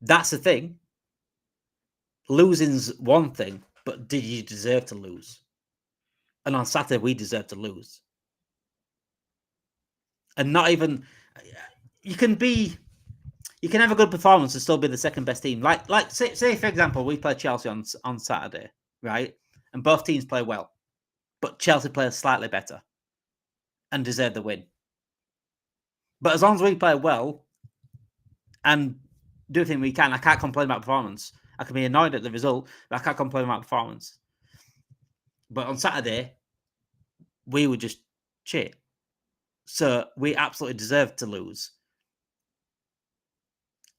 That's the thing. Losing's one thing, but did you deserve to lose? And on Saturday, we deserve to lose. And not even... You can have a good performance and still be the second best team. Like say for example, we play Chelsea on Saturday, right? And both teams play well. But Chelsea play slightly better and deserve the win. But as long as we play well and do everything we can, I can't complain about performance. I can be annoyed at the result, but I can't complain about performance. But on Saturday, we were just shit. So we absolutely deserved to lose.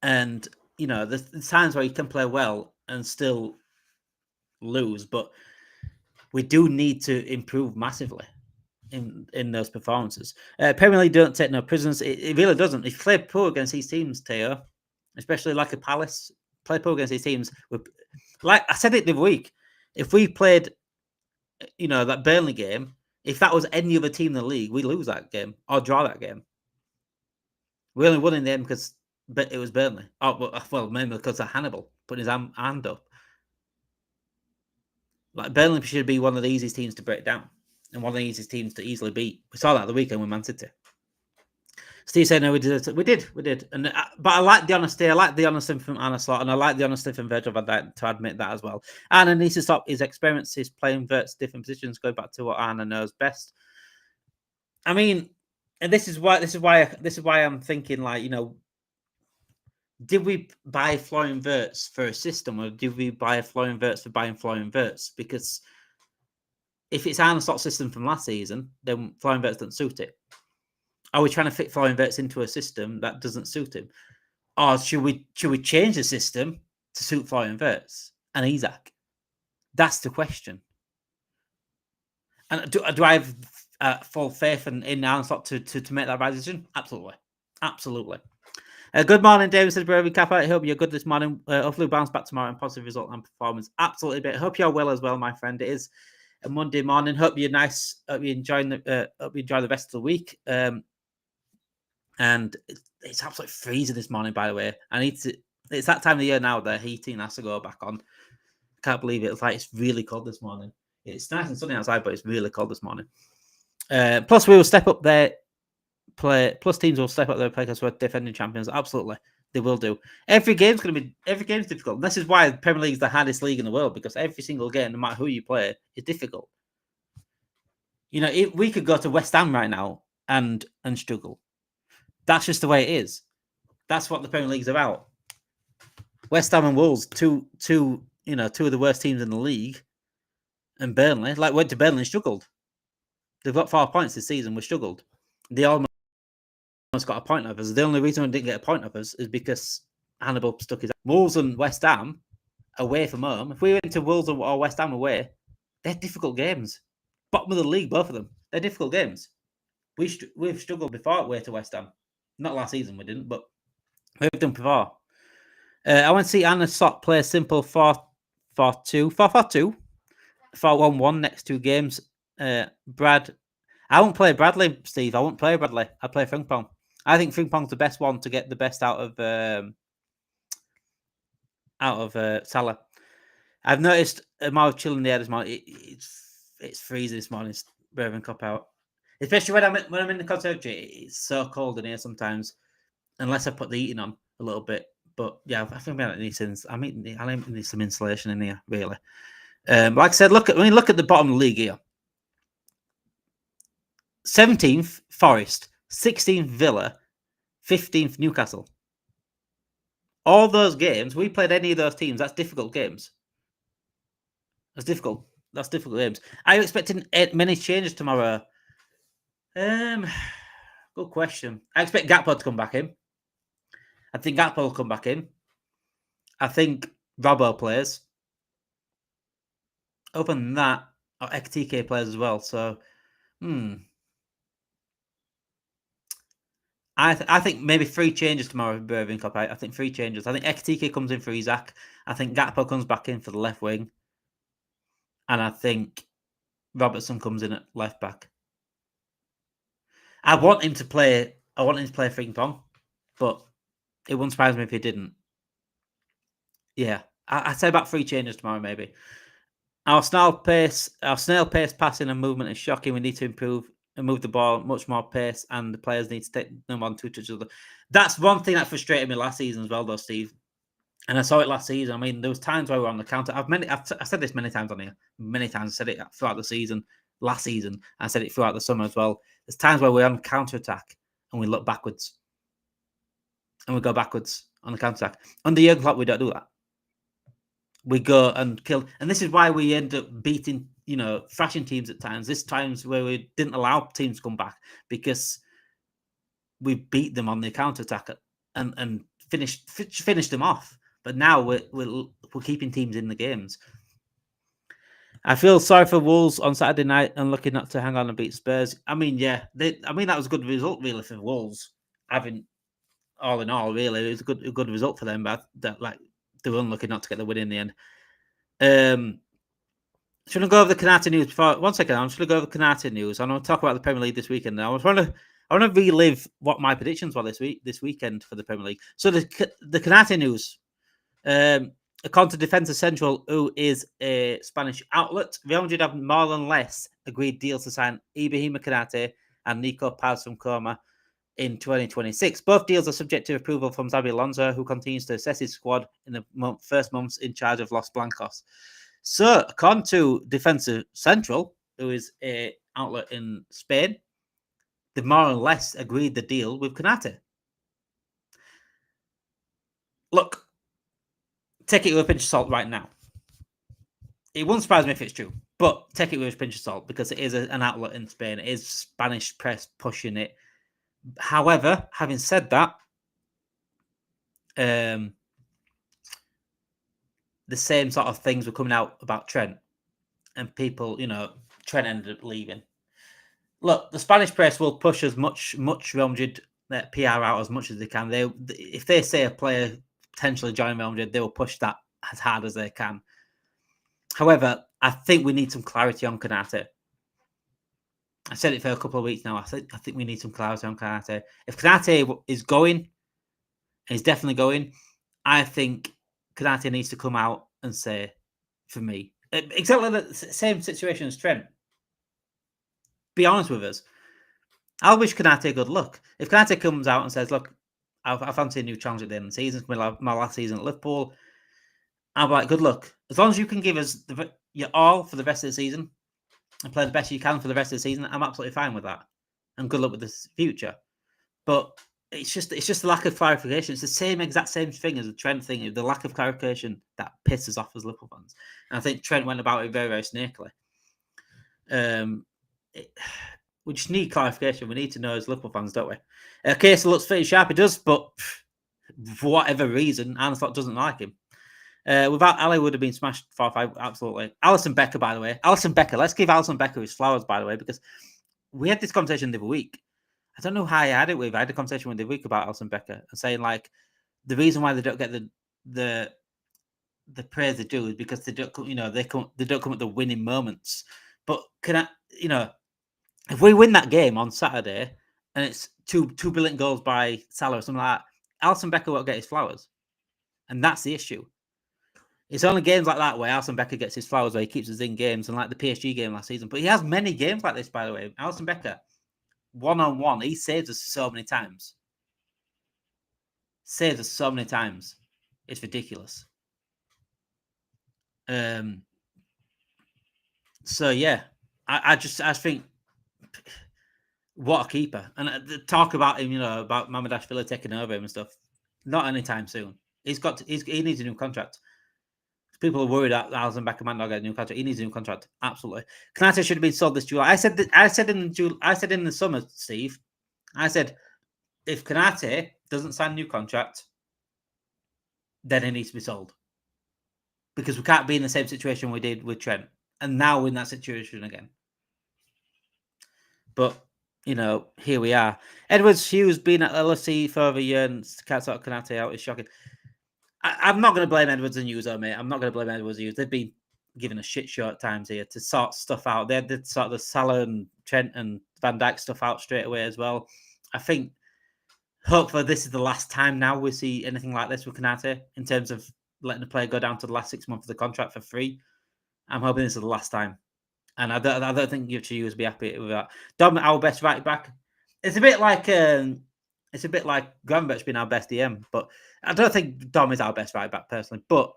And, there's times where you can play well and still lose, but we do need to improve massively in those performances. Premier League don't take no prisoners. It really doesn't. If you play poor against these teams, Teo, especially like a Palace, play poor against these teams. Like I said it the other week, if we played, that Burnley game, if that was any other team in the league, we lose that game or draw that game. We only won in the end because it was Burnley. Oh, well, maybe because of Hannibal putting his hand up. Like Burnley should be one of the easiest teams to break down and one of the easiest teams to easily beat. We saw that the weekend with Man City. Steve said no, we did. We did. And but I like the honesty. I like the honesty from Anna Slot, and I like the honesty from Virgil van Dijk to admit that as well. Anna needs to stop his experiences playing verts different positions, going back to what Anna knows best. I mean, and this is why I'm thinking, like, did we buy Florian Wirtz for a system, or did we buy Florian Wirtz for buying Florian Wirtz? Because if it's Arne Slot's system from last season, then Florian Wirtz doesn't suit it. Are we trying to fit Florian Wirtz into a system that doesn't suit him? Or should we change the system to suit Florian Wirtz and Isak? That's the question. And do I have full faith in Arne Slot to make that right decision? Absolutely. Absolutely. Good morning, David. Says Brave Kappa. I hope you're good this morning. Hopefully, bounce back tomorrow and positive result and performance. Absolutely, but hope you're well as well, my friend. It is a Monday morning. Hope you're nice. Hope you enjoy the rest of the week. And it's absolutely freezing this morning. By the way, It's that time of the year now. The heating has to go back on. Can't believe it. It's really cold this morning. It's nice and sunny outside, but it's really cold this morning. Plus, we will step up their play. Plus, teams will step up their play because we're defending champions. Absolutely, they will do. Every game's difficult. And this is why the Premier League is the hardest league in the world, because every single game, no matter who you play, is difficult. We could go to West Ham right now and struggle. That's just the way it is. That's what the Premier League is about. West Ham and Wolves, two of the worst teams in the league, and Burnley, went to Burnley and struggled. They've got 4 points this season. We struggled. They almost got a point of us. The only reason we didn't get a point of us is because Hannibal stuck his Wolves and West Ham away from home. If we went to Wolves or West Ham away, they're difficult games. Bottom of the league, both of them. They're difficult games. We've struggled before away to West Ham. Not last season we didn't, but we've done before. I want to see Anna Sot play a simple 4-4-2. 4-4-2. 4-1-1 next 2 games. Brad, I won't play Bradley, Steve. I won't play Bradley. I play Frimpong. I think Frimpong's the best one to get the best out of Salah. I've noticed more chill in the air this morning. It's freezing this morning. It's Raven Cup out, especially when I'm in the conservatory. It's so cold in here sometimes, unless I put the heating on a little bit. But yeah, I think I need some insulation in here, really. Like I said, look at the bottom of the league here. 17th Forest, 16th Villa, 15th Newcastle. All those games, we played any of those teams. That's difficult games. That's difficult games. Are you expecting many changes tomorrow? Good question. I expect Gakpo to come back in. I think Gakpo will come back in. I think Robbo plays. Other than that, Ekitike plays as well. So, I think maybe 3 changes tomorrow for Birmingham Cup. I think 3 changes. I think Ekitike comes in for Isaac. I think Gakpo comes back in for the left wing. And I think Robertson comes in at left back. I want him to play Frimpong, but it wouldn't surprise me if he didn't. Yeah. I'd say about 3 changes tomorrow, maybe. Our snail pace passing and movement is shocking. We need to improve and move the ball much more pace, and the players need to take them on 2 touches. That's one thing that frustrated me last season as well, though, Steve. And I saw it last season. I mean, there was times where we were on the counter. I've said this many times on here. Many times I said it throughout the season, last season. I said it throughout the summer as well. There's times where we're on counter-attack and we look backwards. And we go backwards on the counter-attack. Under Jurgen Klopp, we don't do that. We go and kill. And this is why we end up beating, thrashing teams at times. There's times where we didn't allow teams to come back because we beat them on the counter-attack and finished them off. But now we're keeping teams in the games. I feel sorry for Wolves on Saturday night and looking not to hang on and beat Spurs. I mean, yeah, that was a good result really for Wolves. All in all, really, it was a good result for them. But they were unlucky not to get the win in the end. Should I go over the Konate news before? 1 second, I'm just going to go over the Konate news. I want to talk about the Premier League this weekend. I want to relive what my predictions were this weekend for the Premier League. So the Konate news. According to Defensa Central, who is a Spanish outlet, Real Madrid have more than less agreed deals to sign Ibrahima Konate and Nico Paz from Coma in 2026. Both deals are subject to approval from Xabi Alonso, who continues to assess his squad in the first months in charge of Los Blancos. So, according to Defensa Central, who is an outlet in Spain, they've more or less agreed the deal with Konate. Look, take it with a pinch of salt right now. It won't surprise me if it's true, but take it with a pinch of salt because it is an outlet in Spain. It is Spanish press pushing it. However, having said that, the same sort of things were coming out about Trent, and people, Trent ended up leaving. Look, the Spanish press will push as much Real Madrid their PR out as much as they can. If they say a player potentially joining Real Madrid, they will push that as hard as they can. However, I think we need some clarity on Konate. I said it for a couple of weeks now. I think we need some clarity on Konate. If Konate is going, and he's definitely going, I think Konate needs to come out and say, for me, exactly the same situation as Trent. Be honest with us. I'll wish Konate good luck. If Konate comes out and says, look, I fancy a new challenge at the end of the season. It's my last season at Liverpool. I'll be like, good luck. As long as you can give us your all for the rest of the season and play the best you can for the rest of the season, I'm absolutely fine with that. And good luck with this future. But it's just the lack of clarification. It's the exact same thing as the Trent thing. The lack of clarification that pisses off as Liverpool fans. And I think Trent went about it very, very snakily. We just need clarification. We need to know as Liverpool fans, don't we? Casey looks pretty sharp. He does, but for whatever reason, Arne Slot doesn't like him. Without Ali, would have been smashed 4-5. Absolutely. Alisson Becker, by the way. Alisson Becker. Let's give Alisson Becker his flowers, by the way, because we had this conversation the other week. I don't know how I had it with. I had a conversation with the week about Alisson Becker and saying like the reason why they don't get the praise they do is because they don't they don't come at the winning moments. But if we win that game on Saturday and it's two brilliant goals by Salah or something like that, Alisson Becker won't get his flowers, and that's the issue. It's only games like that where Alisson Becker gets his flowers, where he keeps us in games, and like the PSG game last season. But he has many games like this, by the way. Alisson Becker, one-on-one, he saves us so many times. It's ridiculous. So yeah, I think what a keeper. And the talk about him, about Mamardashvili taking over him and stuff, not anytime soon. He needs a new contract. People are worried that Alisson Becker might not get a new contract. He needs a new contract. Absolutely. Konate should have been sold this July. I said in the summer, Steve. I said if Konate doesn't sign a new contract, then he needs to be sold, because we can't be in the same situation we did with Trent, and now we're in that situation again. But here we are. Edwards Hughes been at LFC for over a year and can't sort Konate out is shocking. I'm not going to blame Edwards and Hughes, mate. I'm not going to blame Edwards and Hughes. They've been given a shit show at times here to sort stuff out. They did sort the Salah and Trent and Van Dijk stuff out straight away as well. I think, hopefully, this is the last time now we see anything like this with Konate in terms of letting the player go down to the last 6 months of the contract for free. I'm hoping this is the last time. And I don't think Hughes will be happy with that. Dom, our best right back. It's a bit like Gravenberch being our best DM, but I don't think Dom is our best right back personally. But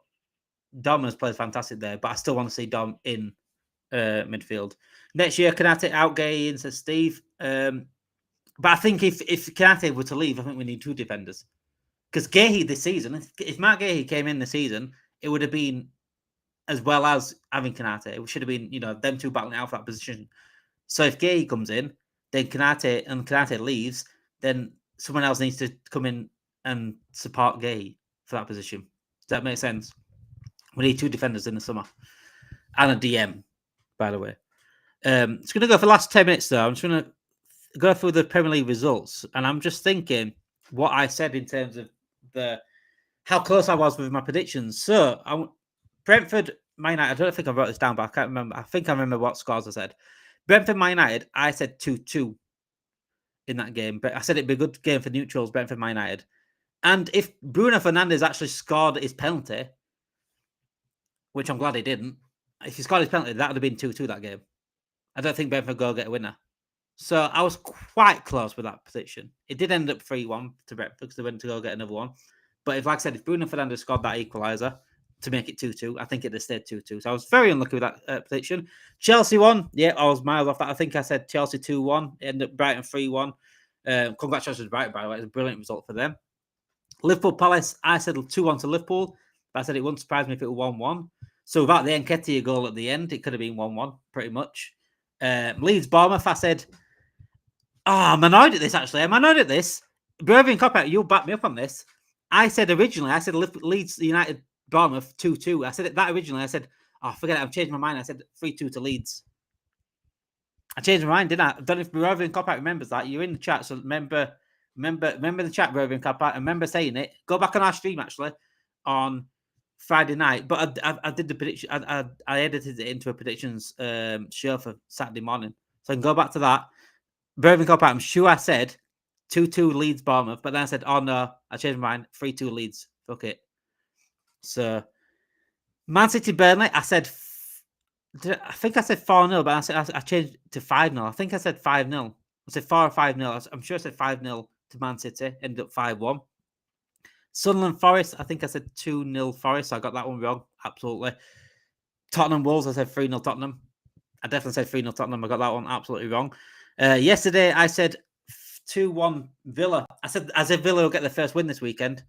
Dom has played fantastic there. But I still want to see Dom in midfield next year. Konate out Gay in, says Steve. But I think if Konate were to leave, I think we need two defenders, because Gahey this season, if Mark Gahey came in this season, it would have been as well as having Konate. It should have been them two battling out for that position. So if Gahey comes in, then Konate leaves, then someone else needs to come in and support Gahey for that position. Does that make sense? We need two defenders in the summer. And a DM, by the way. It's going to go for the last 10 minutes, though. I'm just going to go through the Premier League results. And I'm just thinking what I said in terms of how close I was with my predictions. So, Brentford, Man United, I don't think I wrote this down, but I can't remember. I think I remember what scores I said. Brentford, Man United, I said 2-2 in that game. But I said it'd be a good game for neutrals, Brentford, Man United. And if Bruno Fernandes actually scored his penalty, which I'm glad he didn't, if he scored his penalty, that would have been 2-2 that game. I don't think Brentford go get a winner. So I was quite close with that prediction. It did end up 3-1 to Brentford because they went to go get another one. But like I said, if Bruno Fernandes scored that equaliser to make it 2-2, I think it'd have stayed 2-2. So I was very unlucky with that prediction. Chelsea won. Yeah, I was miles off that. I think I said Chelsea 2-1. It ended up Brighton 3-1. Congratulations to Brighton, by the way. It's a brilliant result for them. Liverpool Palace, I said 2-1 to Liverpool. But I said it wouldn't surprise me if it were 1-1. So without the Nketiah goal at the end, it could have been 1-1, pretty much. Leeds Bournemouth, I said, I'm annoyed at this, actually. I'm annoyed at this. Bervin Copper, you'll back me up on this. I said Leeds United Bournemouth 2-2. I said that originally. I said, forget it. I've changed my mind. I said 3-2 to Leeds. I changed my mind, didn't I? I don't know if Bervin Copper remembers that. You're in the chat, so remember Remember the chat, Roving Cup. I remember saying it. Go back on our stream actually on Friday night. But I did the prediction. I edited it into a predictions show for Saturday morning. So I can go back to that. Roving Cup. I'm sure I said 2-2 Leeds Bournemouth, but then I said, oh no, I changed my mind. 3-2 Leeds. Fuck it. So Man City Burnley. I think I said 4-0, but I changed to 5-0. I think I said 5-0. I said 4 or 5-0. I'm sure I said 5-0 to Man City. Ended up 5-1. Sunderland Forest. I think I said 2-0 Forest. So I got that one wrong. Absolutely. Tottenham Wolves. I said 3-0 Tottenham. I definitely said 3-0 Tottenham. I got that one absolutely wrong. Yesterday I said 2-1 Villa. I said Villa will get their first win this weekend.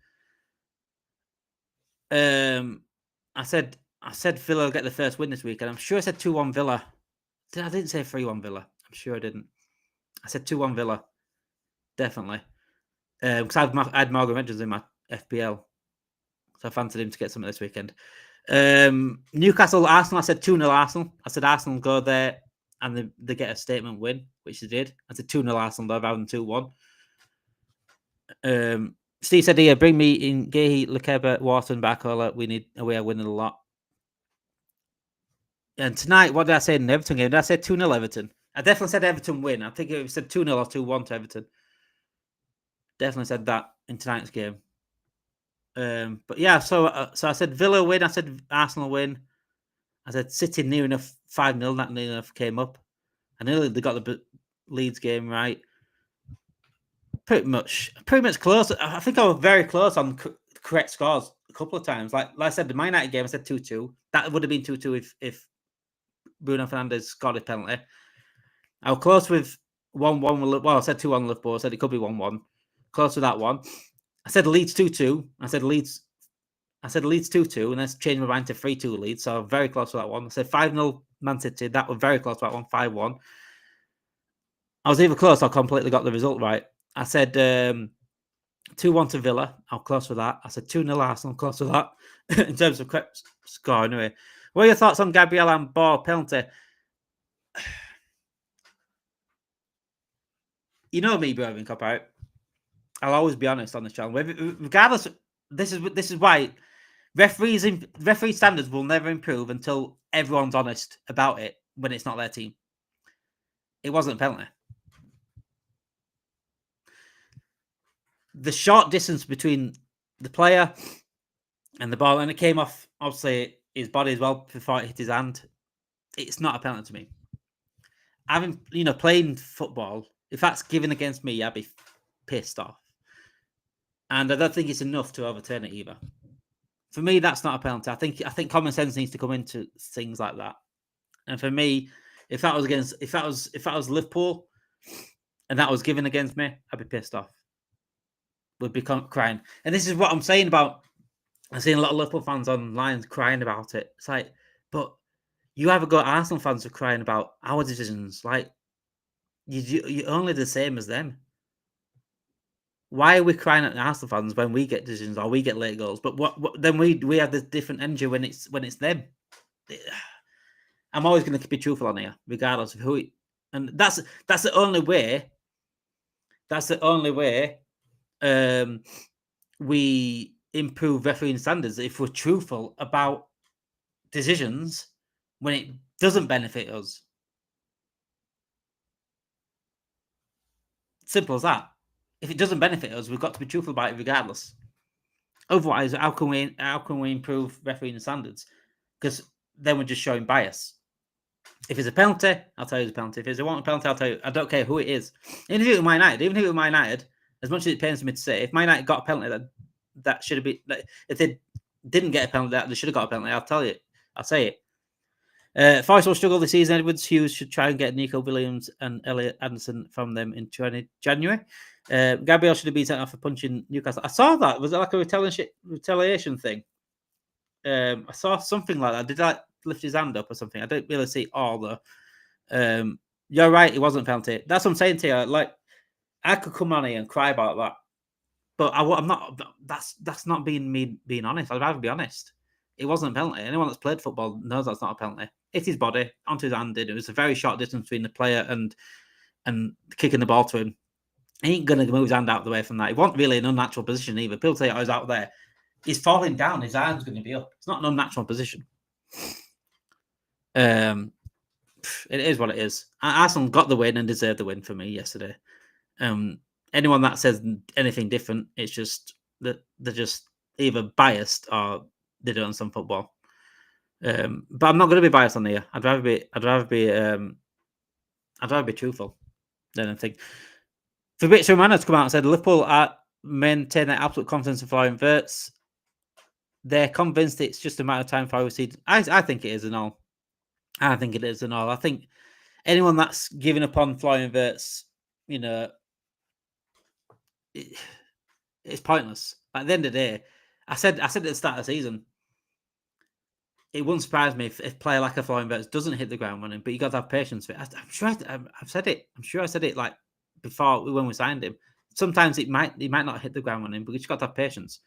I said Villa will get the first win this weekend. I'm sure I said 2-1 Villa. I didn't say 3-1 Villa. I'm sure I didn't. I said 2-1 Villa. Definitely. Because I had Morgan Rogers in my FPL. So I fancied him to get something this weekend. Newcastle Arsenal. I said 2-0 Arsenal. I said Arsenal go there and they get a statement win, which they did. I said 2-0 Arsenal though, rather than 2-1. Steve said here, bring me in Gay, Lekeba, Wharton, Barcola. We are winning a lot. And tonight, what did I say in the Everton game? Did I say 2-0 Everton? I definitely said Everton win. I think it said 2-0 or 2-1 to Everton. Definitely said that in tonight's game. But yeah, so I said Villa win. I said Arsenal win. I said City near enough 5-0. That near enough came up. I nearly they got the Leeds game right. Pretty much close. I think I was very close on correct scores a couple of times. Like I said, the Man United game, I said 2-2. That would have been 2-2 if Bruno Fernandes scored a penalty. I was close with 1-1. Well, I said 2-1 Liverpool. I said it could be 1-1. Close to that one. I said Leeds 2-2. I said Leeds 2-2, and then changed my mind to 3-2 Leeds. So very close to that one. I said 5-0 Man City. That was very close to that one. 5-1. I was either close or completely got the result right. I said 2-1 to Villa. I'm close with that. I said 2-0 Arsenal. Close with that in terms of correct score. Anyway, what are your thoughts on Gabriel and ball penalty? You know me, Broving Cop out. I'll always be honest on this channel. Regardless, this is why referee standards will never improve until everyone's honest about it when it's not their team. It wasn't a penalty. The short distance between the player and the ball, and it came off, obviously, his body as well before it hit his hand. It's not a penalty to me. Having, playing football, if that's given against me, I'd be pissed off. And I don't think it's enough to overturn it either. For me, that's not a penalty. I think common sense needs to come into things like that. And for me, if that was Liverpool and that was given against me, I'd be pissed off. Would be crying. And this is what I'm saying about. I've seen a lot of Liverpool fans online crying about it. It's like, but you have got Arsenal fans who are crying about our decisions. Like, you're only the same as them. Why are we crying at the Arsenal fans when we get decisions or we get late goals? But what then we have this different energy when it's them. I'm always going to be truthful on here, regardless of who. And that's the only way. That's the only way. We improve refereeing standards if we're truthful about decisions when it doesn't benefit us. Simple as that. If it doesn't benefit us, we've got to be truthful about it regardless. Otherwise, how can we improve refereeing standards? Because then we're just showing bias. If it's a penalty, I'll tell you it's a penalty. If it's a penalty, I'll tell you. I don't care who it is. Even if it was Man United, as much as it pains me to say, if Man United got a penalty, that should have been. If they didn't get a penalty, they should have got a penalty. I'll tell you. I'll say it. Forest will struggle this season. Edwards Hughes should try and get Nico Williams and Elliot Anderson from them in January. Gabriel should have been sent off for punching Newcastle. I saw that. Was it like a retaliation thing? I saw something like that. Did I lift his hand up or something? I don't really see it all though. You're right. It wasn't a penalty. That's what I'm saying to you. Like, I could come on here and cry about that, but I'm not. That's not being honest. I'd rather be honest. It wasn't a penalty. Anyone that's played football knows that's not a penalty. It's his body onto his hand. It was a very short distance between the player and kicking the ball to him. He ain't going to move his hand out of the way from that. He wasn't really an unnatural position either. People say, oh, he's out there. He's falling down. His arm's going to be up. It's not an unnatural position. It is what it is. Arsenal got the win and deserved the win for me yesterday. Anyone that says anything different, it's just that they're just either biased or they don't understand football. But I'm not going to be biased on here. I'd rather be truthful than anything. Fabrizio Romano has come out and said Liverpool are maintaining absolute confidence in Florian Wirtz. They're convinced it's just a matter of time before we see. I think it is and all. I think it is and all. I think anyone that's giving up on Florian Wirtz, it's pointless. At the end of the day, I said at the start of the season, it wouldn't surprise me if a player like a Florian Wirtz doesn't hit the ground running, but you got to have patience for it. I'm sure I've said it. I'm sure I said it like before when we signed him. Sometimes he might not hit the ground running, but you just got to have patience.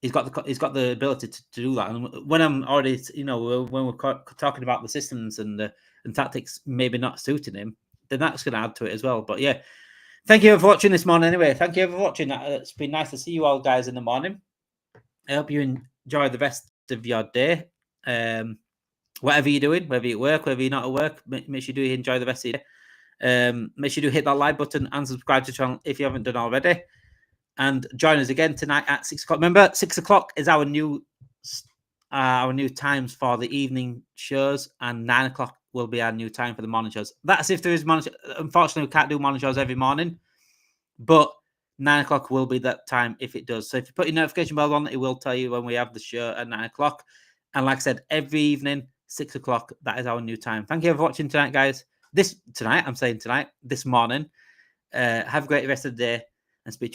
He's got the ability to do that. And when I'm already, when we're talking about the systems and tactics maybe not suiting him, then that's going to add to it as well. But yeah, thank you for watching this morning. Anyway, thank you for watching. It's been nice to see you all guys in the morning. I hope you enjoy the rest of your day. Whatever you're doing, whether you're at work, whether you're not at work, make sure you do enjoy the rest of your day. Make sure you do hit that like button and subscribe to the channel if you haven't done already. And join us again tonight at 6 o'clock. Remember, 6 o'clock is our new times for the evening shows, and 9 o'clock will be our new time for the morning shows. That's if there is morning. Unfortunately, we can't do morning shows every morning, but 9 o'clock will be that time if it does. So if you put your notification bell on, it will tell you when we have the show at 9 o'clock. And like I said, every evening, 6 o'clock, that is our new time. Thank you for watching tonight, guys. This morning. Have a great rest of the day and speak to you